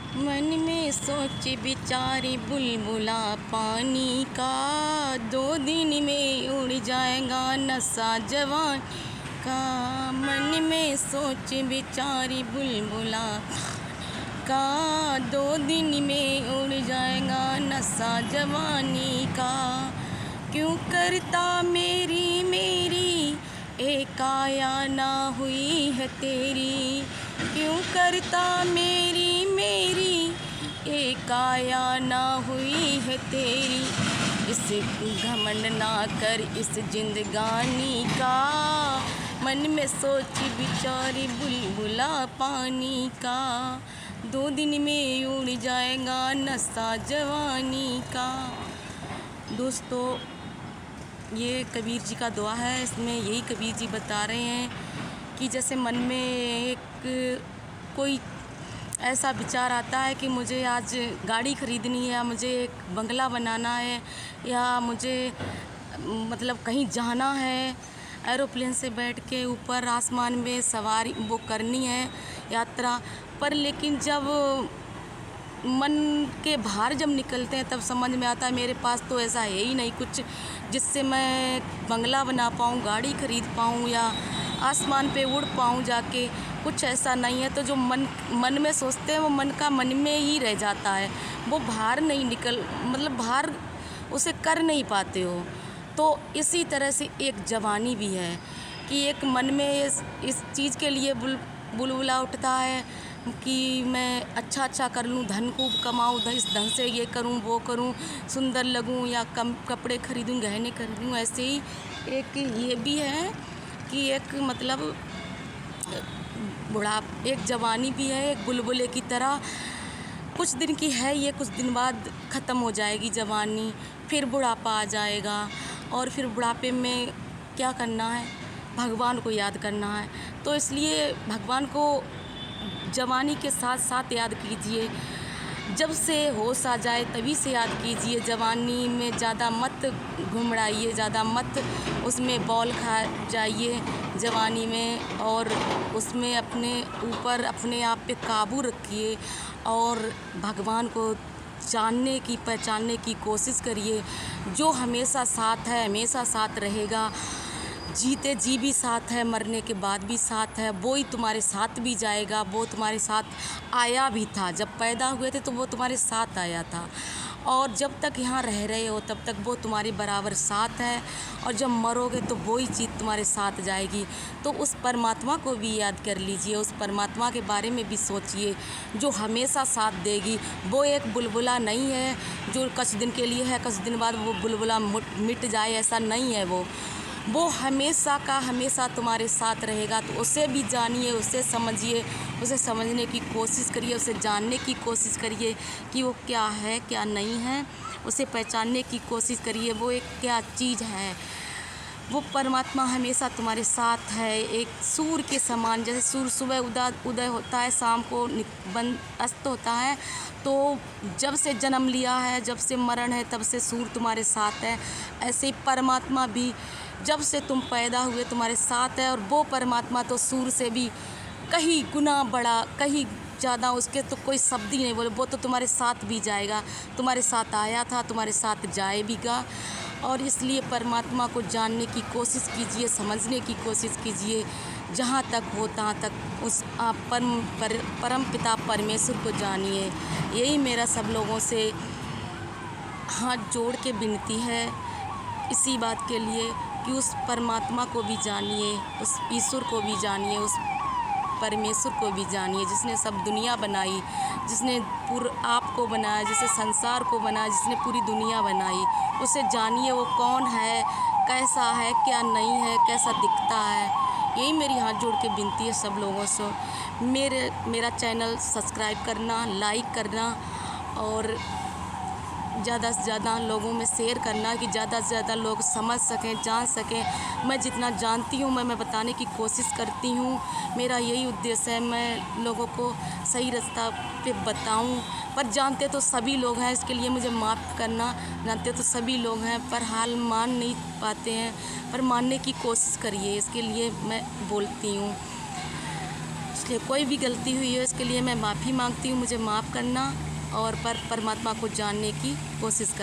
मन में सोच विचारे बुलबुला पानी का, 2 दिन में उड़ जाएगा नशा जवान का। मन में सोच विचारे बुलबुला का, 2 दिन में उड़ जाएगा नशा जवानी का। क्यों करता मेरी मेरी एक काया ना हुई है तेरी, क्यों करता मेरी मेरी एक काया ना हुई है तेरी। इस घमंड ना कर इस जिंदगानी का, मन में सोच बिचारी बुलबुला पानी का। 2 दिन में उड़ जाएगा नशा जवानी का। दोस्तों, ये कबीर जी का दुआ है। इसमें यही कबीर जी बता रहे हैं कि जैसे मन में एक कोई ऐसा विचार आता है कि मुझे आज गाड़ी ख़रीदनी है, या मुझे एक बंगला बनाना है, या मुझे मतलब कहीं जाना है, एरोप्लेन से बैठ के ऊपर आसमान में सवारी वो करनी है यात्रा पर। लेकिन जब मन के बाहर जब निकलते हैं तब समझ में आता है मेरे पास तो ऐसा है ही नहीं कुछ जिससे मैं बंगला बना पाऊँ, गाड़ी ख़रीद पाऊँ, या आसमान पे उड़ पाऊँ जाके। कुछ ऐसा नहीं है। तो जो मन में सोचते हैं वो मन का मन में ही रह जाता है, वो बाहर नहीं मतलब बाहर उसे कर नहीं पाते हो। तो इसी तरह से एक जवानी भी है कि एक मन में इस चीज़ के लिए बुलबुला उठता है कि मैं अच्छा कर लूँ, धन खूब कमाऊँ, इस धन से ये करूँ वो करूँ, सुंदर लगूँ, या कपड़े खरीदूँ, गहने खरीदूँ। ऐसे ही एक ये भी है कि एक मतलब एक जवानी भी है, एक बुलबुले की तरह कुछ दिन की है ये, कुछ दिन बाद ख़त्म हो जाएगी जवानी, फिर बुढ़ापा आ जाएगा। और फिर बुढ़ापे में क्या करना है, भगवान को याद करना है। तो इसलिए भगवान को जवानी के साथ साथ याद कीजिए, जब से होश आ जाए तभी से याद कीजिए। जवानी में ज़्यादा मत घुमड़ाइए, ज़्यादा मत उसमें बॉल खा जाइए जवानी में, और उसमें अपने ऊपर अपने आप पे काबू रखिए और भगवान को जानने की पहचानने की कोशिश करिए। जो हमेशा साथ है, हमेशा साथ रहेगा, जीते जी भी साथ है, मरने के बाद भी साथ है, वो ही तुम्हारे साथ भी जाएगा। वो तुम्हारे साथ आया भी था, जब पैदा हुए थे तो वो तुम्हारे साथ आया था, और जब तक यहाँ रह रहे हो तब तक वो तुम्हारे बराबर साथ है, और जब मरोगे तो वो ही चीज़ तुम्हारे साथ जाएगी। तो उस परमात्मा को भी याद कर लीजिए, उस परमात्मा के बारे में भी सोचिए जो हमेशा साथ देगी। वो एक बुलबुला नहीं है जो कुछ दिन के लिए है, कुछ दिन बाद वो बुलबुला मिट जाए, ऐसा नहीं है। वो हमेशा का हमेशा तुम्हारे साथ रहेगा। तो उसे भी जानिए, उसे समझिए, उसे समझने की कोशिश करिए, उसे जानने की कोशिश करिए कि वो क्या है क्या नहीं है, उसे पहचानने की कोशिश करिए वो एक क्या चीज़ है। वो परमात्मा हमेशा तुम्हारे साथ है, एक सूर्य के समान। जैसे सूर्य सुबह उदय होता है, शाम को अस्त होता है, तो जब से जन्म लिया है, जब से मरण है, तब से सूर्य तुम्हारे साथ है। ऐसे ही परमात्मा भी जब से तुम पैदा हुए तुम्हारे साथ है, और वो परमात्मा तो सूर्य से भी कहीं गुना बड़ा, कहीं ज़्यादा, उसके तो कोई शब्द ही नहीं बोले। वो तो तुम्हारे साथ भी जाएगा, तुम्हारे साथ आया था, तुम्हारे साथ जाएगा। और इसलिए परमात्मा को जानने की कोशिश कीजिए, समझने की कोशिश कीजिए, जहाँ तक हो तहाँ तक उस परम पिता परमेश्वर को जानिए। यही मेरा सब लोगों से हाथ जोड़ के विनती है, इसी बात के लिए कि उस परमात्मा को भी जानिए, उस ईश्वर को भी जानिए, उस परमेश्वर को भी जानिए जिसने सब दुनिया बनाई, जिसने आपको बनाया, जिसने संसार को बनाया, जिसने पूरी दुनिया बनाई। उसे जानिए वो कौन है, कैसा है, क्या नहीं है, कैसा दिखता है। यही मेरी हाथ जोड़ के विनती है सब लोगों से। मेरा चैनल सब्सक्राइब करना, लाइक करना, और ज़्यादा से ज़्यादा लोगों में शेयर करना कि ज़्यादा से ज़्यादा लोग समझ सकें, जान सकें। मैं जितना जानती हूँ मैं बताने की कोशिश करती हूँ। मेरा यही उद्देश्य है, मैं लोगों को सही रास्ता पे बताऊँ। पर जानते तो सभी लोग हैं, इसके लिए मुझे माफ़ करना। जानते तो सभी लोग हैं पर हाल मान नहीं पाते हैं, पर मानने की कोशिश करिए, इसके लिए मैं बोलती हूँ। इसलिए कोई भी गलती हुई है इसके लिए मैं माफ़ी मांगती हूँ, मुझे माफ़ करना और परमात्मा को जानने की कोशिश कर